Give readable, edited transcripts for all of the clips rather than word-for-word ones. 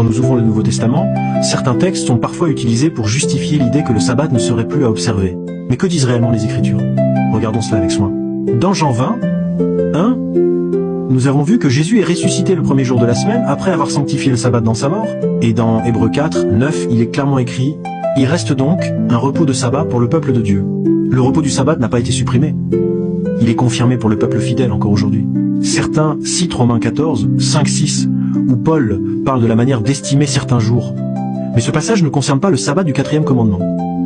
Quand nous ouvrons le Nouveau Testament, certains textes sont parfois utilisés pour justifier l'idée que le sabbat ne serait plus à observer. Mais que disent réellement les Écritures? Regardons cela avec soin. Dans Jean 20, 1, nous avons vu que Jésus est ressuscité le premier jour de la semaine après avoir sanctifié le sabbat dans sa mort. Et dans Hébreux 4, 9, il est clairement écrit « Il reste donc un repos de sabbat pour le peuple de Dieu ». Le repos du sabbat n'a pas été supprimé. Il est confirmé pour le peuple fidèle encore aujourd'hui. Certains citent Romains 14, 5, 6, où Paul parle de la manière d'estimer certains jours. Mais ce passage ne concerne pas le sabbat du 4e commandement.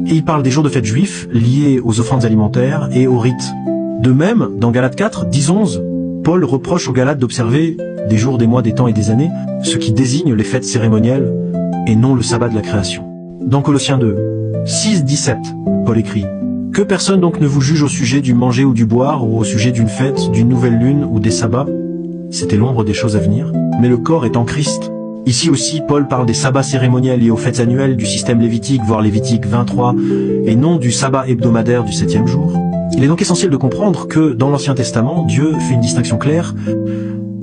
Et il parle des jours de fête juifs liés aux offrandes alimentaires et aux rites. De même, dans Galates 4, 10, 11, Paul reproche aux Galates d'observer des jours, des mois, des temps et des années, ce qui désigne les fêtes cérémonielles et non le sabbat de la création. Dans Colossiens 2, 6, 17, Paul écrit « Que personne donc ne vous juge au sujet du manger ou du boire, ou au sujet d'une fête, d'une nouvelle lune ou des sabbats. » C'était l'ombre des choses à venir. Mais le corps est en Christ. Ici aussi, Paul parle des sabbats cérémoniels liés aux fêtes annuelles du système lévitique, voire Lévitique 23, et non du sabbat hebdomadaire du 7e jour. Il est donc essentiel de comprendre que, dans l'Ancien Testament, Dieu fait une distinction claire.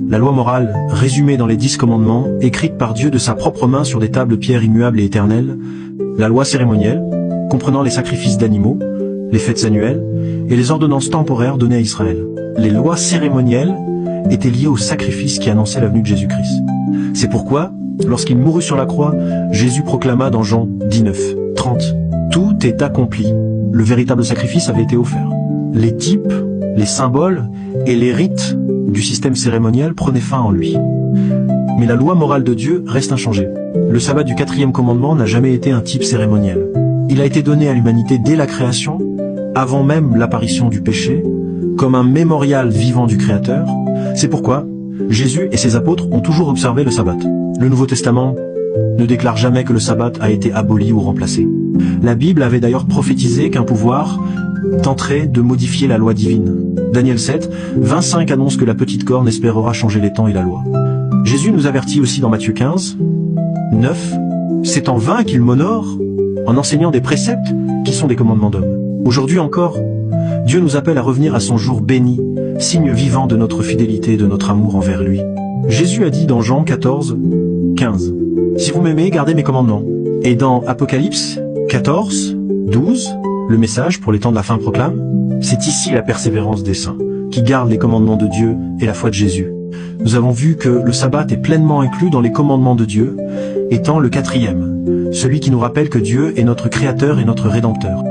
La loi morale, résumée dans les 10 commandements, écrite par Dieu de sa propre main sur des tables de pierre immuables et éternelles. La loi cérémonielle, comprenant les sacrifices d'animaux, les fêtes annuelles, et les ordonnances temporaires données à Israël. Les lois cérémonielles étaient liées au sacrifice qui annonçait la venue de Jésus-Christ. C'est pourquoi, lorsqu'il mourut sur la croix, Jésus proclama dans Jean 19, 30, « Tout est accompli ». Le véritable sacrifice avait été offert. Les types, les symboles et les rites du système cérémoniel prenaient fin en lui. Mais la loi morale de Dieu reste inchangée. Le sabbat du 4e commandement n'a jamais été un type cérémoniel. Il a été donné à l'humanité dès la création, avant même l'apparition du péché, comme un mémorial vivant du Créateur. C'est pourquoi Jésus et ses apôtres ont toujours observé le sabbat. Le Nouveau Testament ne déclare jamais que le sabbat a été aboli ou remplacé. La Bible avait d'ailleurs prophétisé qu'un pouvoir tenterait de modifier la loi divine. Daniel 7, 25 annonce que la petite corne espérera changer les temps et la loi. Jésus nous avertit aussi dans Matthieu 15, 9, « C'est en vain qu'il m'honore en enseignant des préceptes qui sont des commandements d'hommes. » Aujourd'hui encore, Dieu nous appelle à revenir à son jour béni, signe vivant de notre fidélité et de notre amour envers lui. Jésus a dit dans Jean 14, 15, « Si vous m'aimez, gardez mes commandements. » Et dans Apocalypse 14, 12, le message pour les temps de la fin proclame, « C'est ici la persévérance des saints, qui gardent les commandements de Dieu et la foi de Jésus. » Nous avons vu que le sabbat est pleinement inclus dans les commandements de Dieu, étant le 4e, celui qui nous rappelle que Dieu est notre Créateur et notre Rédempteur.